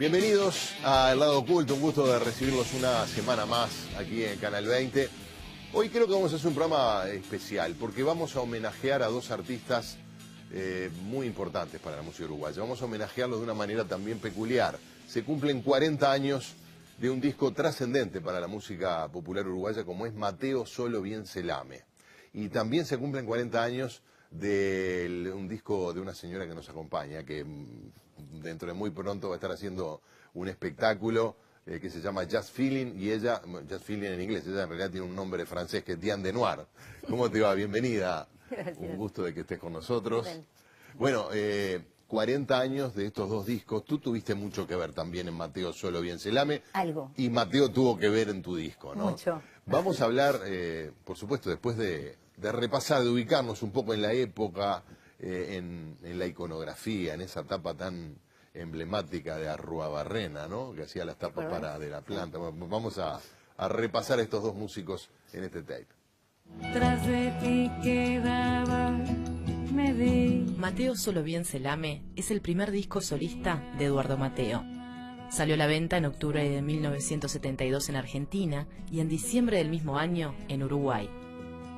Bienvenidos a El Lado Oculto, un gusto de recibirlos una semana más aquí en Canal 20. Hoy creo que vamos a hacer un programa especial porque vamos a homenajear a dos artistas muy importantes para la música uruguaya. Vamos a homenajearlos de una manera también peculiar. Se cumplen 40 años de un disco trascendente para la música popular uruguaya como es Mateo Solo Bien Se Lame. Y también se cumplen 40 años de un disco de una señora que nos acompaña, que dentro de muy pronto va a estar haciendo un espectáculo que se llama Just Feeling, y ella, Just Feeling en inglés, ella en realidad tiene un nombre francés que es Diane Denoir. ¿Cómo te va? Bienvenida. Gracias. Un gusto de que estés con nosotros. Bien. Bueno, 40 años de estos dos discos. Tú tuviste mucho que ver también en Mateo Solo Bien Se Lame. Algo. Y Mateo tuvo que ver en tu disco, ¿no? Mucho. Vamos a hablar, por supuesto, después de repasar, de ubicarnos un poco en la época, en la iconografía, en esa tapa tan emblemática de Arruabarrena, ¿no? Que hacía las tapas de la planta. Bueno, vamos a repasar a estos dos músicos en este tape. Tras de ti quedaba, me di. Mateo Solo Bien Se Lame es el primer disco solista de Eduardo Mateo. Salió a la venta en octubre de 1972 en Argentina y en diciembre del mismo año en Uruguay.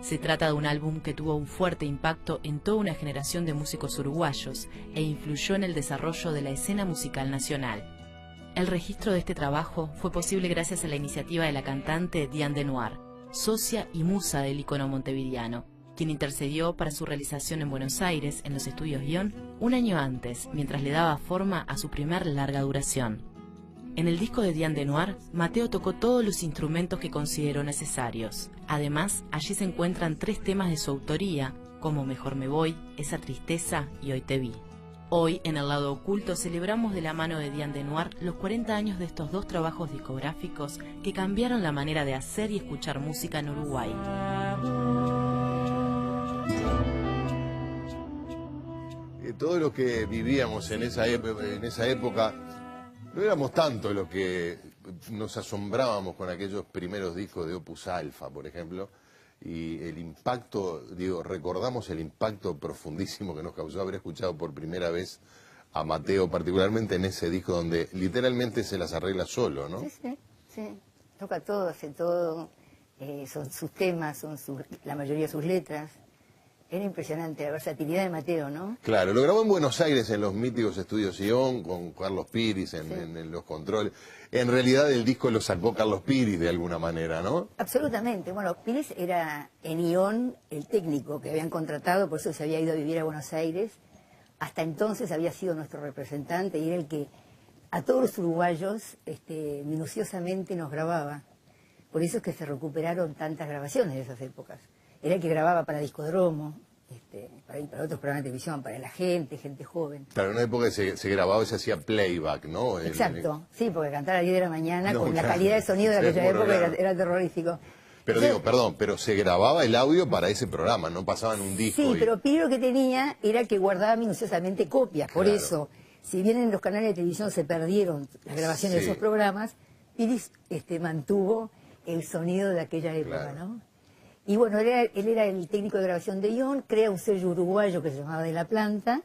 Se trata de un álbum que tuvo un fuerte impacto en toda una generación de músicos uruguayos e influyó en el desarrollo de la escena musical nacional. El registro de este trabajo fue posible gracias a la iniciativa de la cantante Diane Denoir, socia y musa del ícono montevideano, quien intercedió para su realización en Buenos Aires, en los estudios Guión, un año antes, mientras le daba forma a su primer larga duración. En el disco de Diane Denoir, Mateo tocó todos los instrumentos que consideró necesarios. Además, allí se encuentran 3 temas de su autoría, como Mejor Me Voy, Esa Tristeza y Hoy Te Vi. Hoy, en El Lado Oculto, celebramos de la mano de Diane Denoir los 40 años de estos dos trabajos discográficos que cambiaron la manera de hacer y escuchar música en Uruguay. Todo lo que vivíamos en esa época, no éramos tanto los que nos asombrábamos con aquellos primeros discos de Opus Alfa, por ejemplo, y el impacto, recordamos el impacto profundísimo que nos causó haber escuchado por primera vez a Mateo, particularmente en ese disco donde literalmente se las arregla solo, ¿no? Sí. Toca todo, hace todo, son sus temas, la mayoría de sus letras. Era impresionante la versatilidad de Mateo, ¿no? Claro, lo grabó en Buenos Aires, en los míticos estudios Sion, con Carlos Piris en los controles. En realidad el disco lo sacó Carlos Piris de alguna manera, ¿no? Absolutamente. Bueno, Piris era en Ion el técnico que habían contratado, por eso se había ido a vivir a Buenos Aires. Hasta entonces había sido nuestro representante y era el que a todos los uruguayos minuciosamente nos grababa. Por eso es que se recuperaron tantas grabaciones de esas épocas. Era el que grababa para Discodromo, para otros programas de televisión, para la gente joven. Claro, en una época se grababa y se hacía playback, ¿no? Exacto, sí, porque cantar a las 10 de la mañana con la calidad de sonido de aquella época era terrorífico. Pero pero se grababa el audio para ese programa, no pasaban un disco. Sí, pero Piro lo que tenía era que guardaba minuciosamente copias, por Claro. eso, si bien en los canales de televisión se perdieron las grabaciones de esos programas, Piris mantuvo el sonido de aquella época, Claro. ¿no? Y bueno, él era el técnico de grabación de Ion, crea un sello uruguayo que se llamaba De la Planta,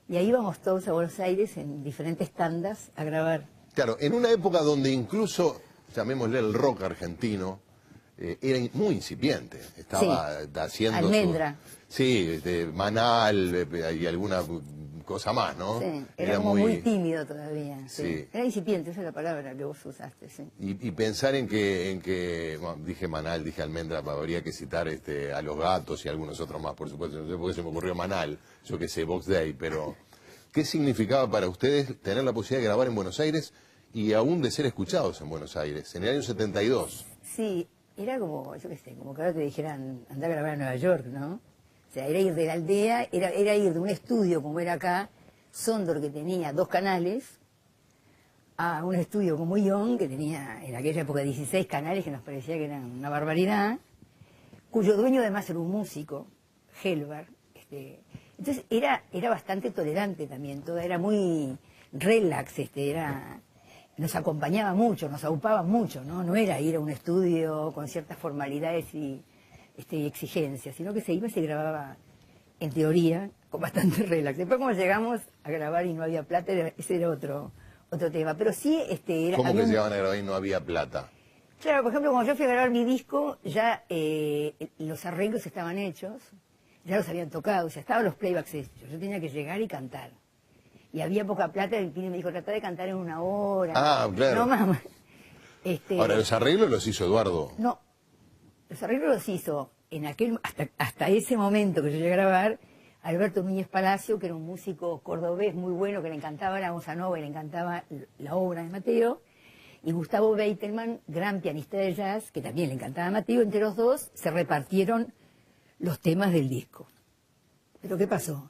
y ahí íbamos todos a Buenos Aires en diferentes tandas a grabar. Claro, en una época donde incluso, llamémosle el rock argentino, era muy incipiente. Estaba haciendo Almendra. Manal y alguna cosa más, ¿no? Sí, era como muy tímido todavía. Sí. Era incipiente, esa es la palabra que vos usaste, sí. Y pensar en que bueno, dije Manal, dije Almendra, habría que citar a Los Gatos y algunos otros más, por supuesto. No sé por qué se me ocurrió Manal, yo que sé, Box Day, pero ¿qué significaba para ustedes tener la posibilidad de grabar en Buenos Aires y aún de ser escuchados en Buenos Aires, en el año 72? Sí, era como, yo qué sé, como que ahora te dijeran, andá a grabar a Nueva York, ¿no? O sea, era ir de la aldea, era ir de un estudio como era acá, Sondor, que tenía 2 canales, a un estudio como Ion, que tenía en aquella época 16 canales, que nos parecía que eran una barbaridad, cuyo dueño además era un músico, Helvar. Entonces era bastante tolerante también, todo era muy relax, nos acompañaba mucho, nos aupaba mucho, ¿no? No era ir a un estudio con ciertas formalidades y exigencias, sino que se iba y se grababa, en teoría, con bastante relax. Después cuando llegamos a grabar y no había plata, ese era otro otro tema. Pero sí, ¿Cómo había que llegaban a grabar y no había plata? Claro, por ejemplo, cuando yo fui a grabar mi disco, ya los arreglos estaban hechos, ya los habían tocado, ya estaban los playbacks hechos. Yo tenía que llegar y cantar. Y había poca plata, el Pini me dijo, trata de cantar en 1 hora. Ah, claro. No, mamá. Ahora, ¿los arreglos los hizo Eduardo? No, los arreglos los hizo hasta ese momento que yo llegué a grabar, Alberto Núñez Palacio, que era un músico cordobés muy bueno, que le encantaba la bossa nova y le encantaba la obra de Mateo, y Gustavo Beitelman, gran pianista de jazz, que también le encantaba a Mateo. Entre los dos se repartieron los temas del disco. Pero ¿qué pasó?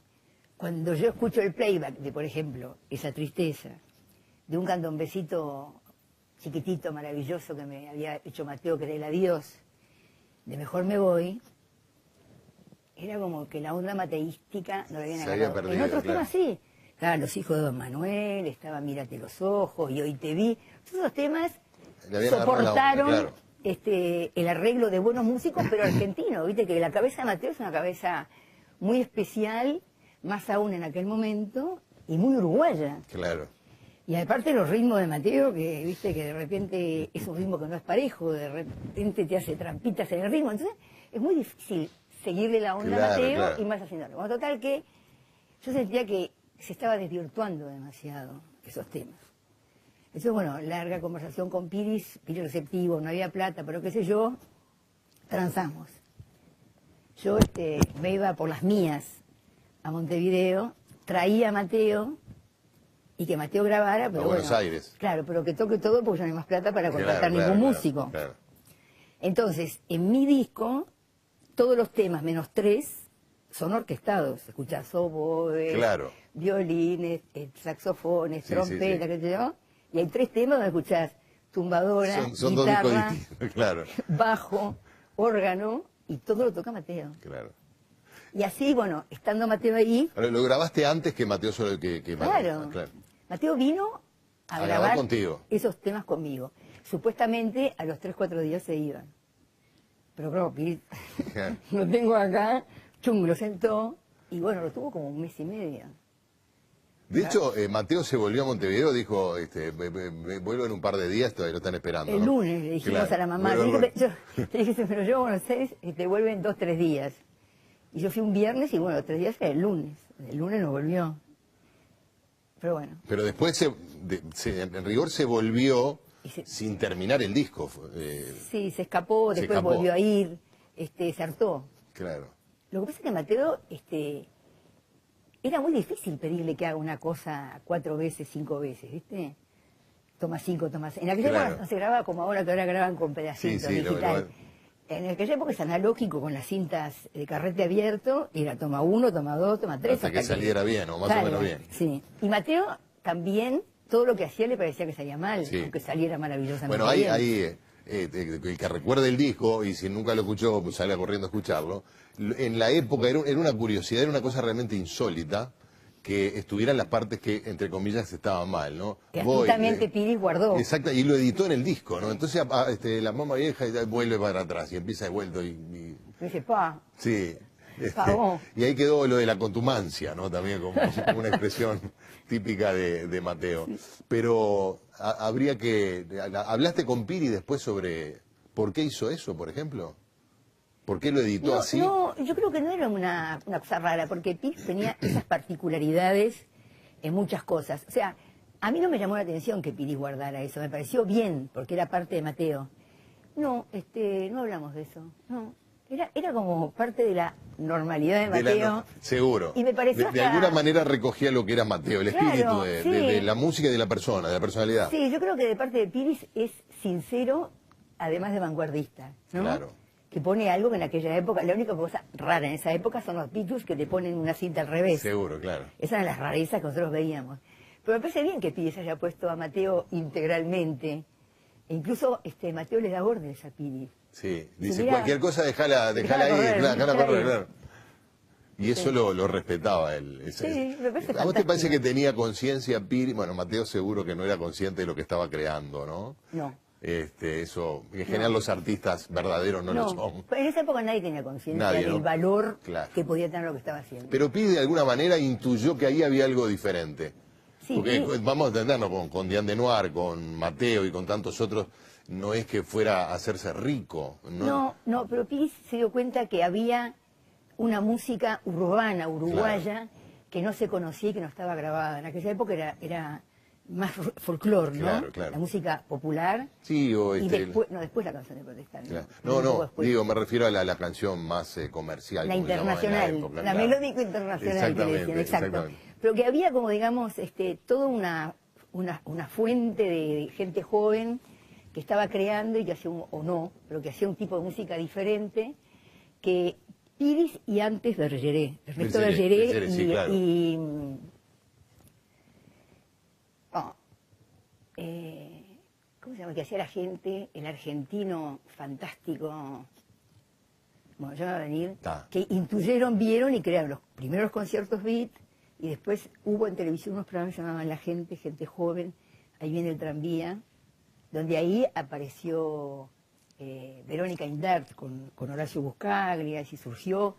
Cuando yo escucho el playback de, por ejemplo, Esa tristeza, de un candombecito chiquitito, maravilloso, que me había hecho Mateo, que era el Adiós, de Mejor me voy, era como que la onda mateística no la habían Se había agarrado. perdido, En otros claro. temas sí. Estaban Los hijos de Don Manuel, estaba Mírate los ojos, Y hoy te vi. Todos esos temas Le habían agarrado la onda, soportaron claro. el arreglo de buenos músicos, pero argentinos. Viste que la cabeza de Mateo es una cabeza muy especial, más aún en aquel momento, y muy uruguaya. Claro. Y aparte los ritmos de Mateo, que viste que de repente es un ritmo que no es parejo, de repente te hace trampitas en el ritmo. Entonces es muy difícil seguirle la onda Claro, a Mateo claro. y más haciéndolo. Bueno, total que yo sentía que se estaba desvirtuando demasiado esos temas. Entonces, bueno, larga conversación con Piris receptivo, no había plata, pero qué sé yo, transamos. Yo me iba por las mías a Montevideo, traía a Mateo y que Mateo grabara, pero A Buenos bueno, Aires. Claro, pero que toque todo porque ya no hay más plata para contratar Claro, ningún claro, músico. claro. Entonces, en mi disco, todos los temas menos 3 son orquestados. Escuchás oboes, Claro. violines, saxofones, Sí, trompeta, sí, sí. qué sé yo. Y hay 3 temas donde escuchás tumbadora, Son dos discos guitarra, distintos, claro. bajo, órgano, y todo lo toca Mateo. Claro. Y así, bueno, estando Mateo ahí, Ahora, lo grabaste antes que Mateo solo que claro, claro. Mateo vino a A grabar grabar contigo. esos temas conmigo. Supuestamente a los 3-4 días se iban. Pero claro, Claro. lo tengo acá, chum, lo sentó, y bueno, lo tuvo como 1 mes y medio. De hecho, Mateo se volvió a Montevideo, dijo, me vuelvo en un par de días, todavía lo están esperando. El ¿no? lunes le dijimos Claro. a la mamá, Vuelvo el yo le dije, pero yo a Buenos Aires te vuelven 2-3 días. Y yo fui un viernes y bueno, los 3 días era el lunes. El lunes no volvió. Pero bueno. Pero después, en rigor, se volvió Y sin terminar el disco. Sí, se escapó, Se después escapó. volvió a ir, se hartó. Claro. Lo que pasa es que Mateo, era muy difícil pedirle que haga una cosa 4 veces, 5 veces, ¿viste? Toma 5, toma 6. En aquella Claro. época no se grababa como ahora, que ahora graban con pedacitos Sí, sí, digital. En aquella época es analógico con las cintas de carrete abierto, y era toma 1, toma 2, toma 3. Hasta que saliera bien, o más o menos bien. Sí. Y Mateo también, todo lo que hacía le parecía que salía mal, Sí. aunque saliera maravillosamente Bueno, hay, bien. el que recuerde el disco, y si nunca lo escuchó, pues salga corriendo a escucharlo. En la época era una curiosidad, era una cosa realmente insólita, que estuvieran las partes que, entre comillas, estaban mal, ¿no? Que justamente Piris guardó. Exacto, y lo editó en el disco, ¿no? Entonces la mamá vieja vuelve para atrás y empieza de vuelta y Me dice, pa, sí. Pagó. Y ahí quedó lo de la contumacia, ¿no? También como una expresión típica de Mateo. Pero habría que... ¿Hablaste con Piri después sobre por qué hizo eso, por ejemplo? ¿Por qué lo editó así? No, yo creo que no era una cosa rara, porque Piris tenía esas particularidades en muchas cosas. O sea, a mí no me llamó la atención que Piris guardara eso, me pareció bien, porque era parte de Mateo. No, no hablamos de eso, no. Era como parte de la normalidad de Mateo. Seguro. Y me pareció de hasta- alguna manera recogía lo que era Mateo, el espíritu Claro, de, sí. de la música y de la persona, de la personalidad. Sí, yo creo que de parte de Piris es sincero, además de vanguardista, ¿no? Claro. Que pone algo que en aquella época, la única cosa rara en esa época son los Beatles que te ponen una cinta al revés. Seguro, claro. Esas eran las rarezas que nosotros veíamos. Pero me parece bien que Piris haya puesto a Mateo integralmente. E incluso Mateo le da órdenes a Piris. Sí, dice, mira, cualquier cosa dejala ahí, dejala correr, dejala dejala correr, ahí. claro. Y eso lo respetaba él. Sí, me parece ¿A vos te parece fantástico. que tenía conciencia Piri? Bueno, Mateo seguro que no era consciente de lo que estaba creando, ¿no? No. Eso, en general los artistas verdaderos no lo son. En esa época nadie tenía conciencia Nadie, del ¿no? valor Claro. que podía tener lo que estaba haciendo. Pero Piri de alguna manera intuyó que ahí había algo diferente. Sí, Porque y- vamos a entendernos con Diane Denoir, con Mateo y con tantos otros, no es que fuera a hacerse rico. No, pero Piris se dio cuenta que había una música urbana, uruguaya, que no se conocía y que no estaba grabada. En aquella época era más folclore, ¿no? Claro, claro. La música popular. Sí, o Y este, después la canción de protesta. claro. Un poco después. Digo, me refiero a la canción más comercial. La como se llamaba en internacional, época, la claro. melódico internacional que le decían, exacto. Exactamente. Pero que había como, digamos, toda una fuente de gente joven que estaba creando y que hacía pero que hacía un tipo de música diferente, que Piris y antes Bergeré, Ernesto Bergeré sí, claro. ¿cómo se llama? Que hacía la gente, el argentino fantástico, bueno, ya va a venir, que intuyeron, vieron y crearon los primeros conciertos beat, y después hubo en televisión unos programas que se llamaban La Gente, gente joven, ahí viene el tranvía, donde ahí apareció Verónica Indart con Horacio Buscaglia, y surgió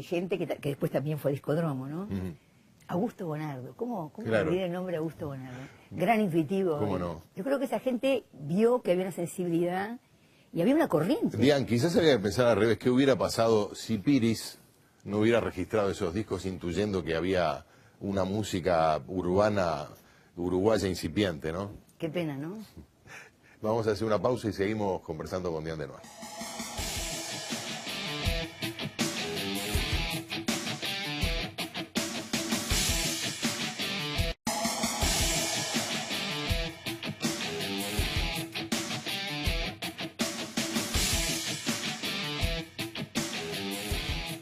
gente que después también fue a Discodromo, ¿no? Ujú. Augusto Bonardo, ¿cómo Claro. olvidé el nombre de Augusto Bonardo? Gran intuitivo. ¿Cómo no? Yo creo que esa gente vio que había una sensibilidad y había una corriente. Diane, quizás había que pensar al revés, ¿qué hubiera pasado si Piris no hubiera registrado esos discos intuyendo que había una música urbana uruguaya incipiente, ¿no? Qué pena, ¿no? Vamos a hacer una pausa y seguimos conversando con Diane Denoir.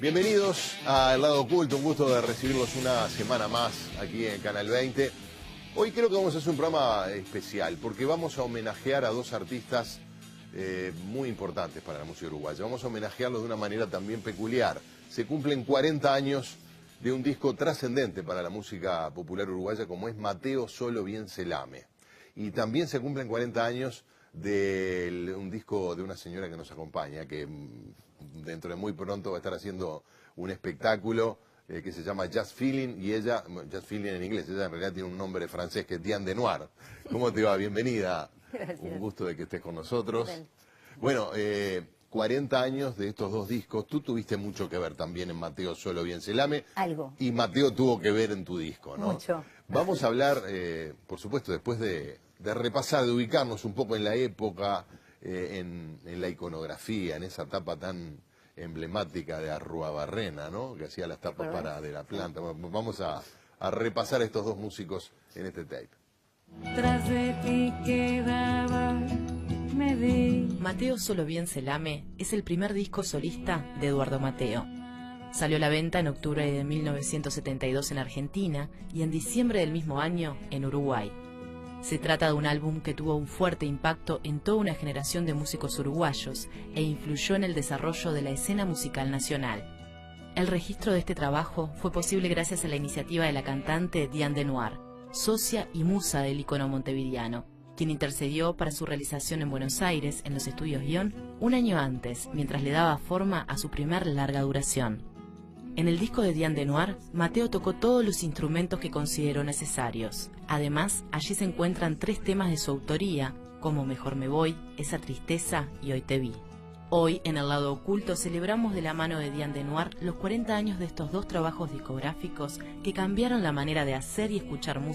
Bienvenidos a El Lado Oculto, un gusto de recibirlos una semana más aquí en Canal 20. Hoy creo que vamos a hacer un programa especial porque vamos a homenajear a dos artistas muy importantes para la música uruguaya. Vamos a homenajearlos de una manera también peculiar. Se cumplen 40 años de un disco trascendente para la música popular uruguaya como es Mateo Solo Bien Se Lame. Y también se cumplen 40 años de un disco de una señora que nos acompaña, que dentro de muy pronto va a estar haciendo un espectáculo que se llama Just Feeling, y ella, Just Feeling en inglés, ella en realidad tiene un nombre francés que es Diane Denoir. ¿Cómo te va? Bienvenida. Gracias. Un gusto de que estés con nosotros. Bien. Bueno, 40 años de estos dos discos, tú tuviste mucho que ver también en Mateo Solo Bien Se Lame. Algo. Y Mateo tuvo que ver en tu disco, ¿no? Mucho. Vamos a hablar, por supuesto, después de repasar, de ubicarnos un poco en la época, en la iconografía, en esa etapa tan emblemática de Arruabarrena, ¿no? Que hacía las tapas para de la planta. Vamos a repasar a estos dos músicos en este tape. Tras de ti quedaba, me di. Mateo Solo Bien Se Lame es el primer disco solista de Eduardo Mateo. Salió a la venta en octubre de 1972 en Argentina y en diciembre del mismo año en Uruguay. Se trata de un álbum que tuvo un fuerte impacto en toda una generación de músicos uruguayos e influyó en el desarrollo de la escena musical nacional. El registro de este trabajo fue posible gracias a la iniciativa de la cantante Diane Denoir, socia y musa del ícono montevideano, quien intercedió para su realización en Buenos Aires, en los estudios Guión, un año antes, mientras le daba forma a su primer larga duración. En el disco de Diane Denoir, Mateo tocó todos los instrumentos que consideró necesarios. Además, allí se encuentran 3 temas de su autoría, como Mejor me voy, Esa tristeza y Hoy te vi. Hoy, en El Lado Oculto, celebramos de la mano de Diane Denoir los 40 años de estos dos trabajos discográficos que cambiaron la manera de hacer y escuchar música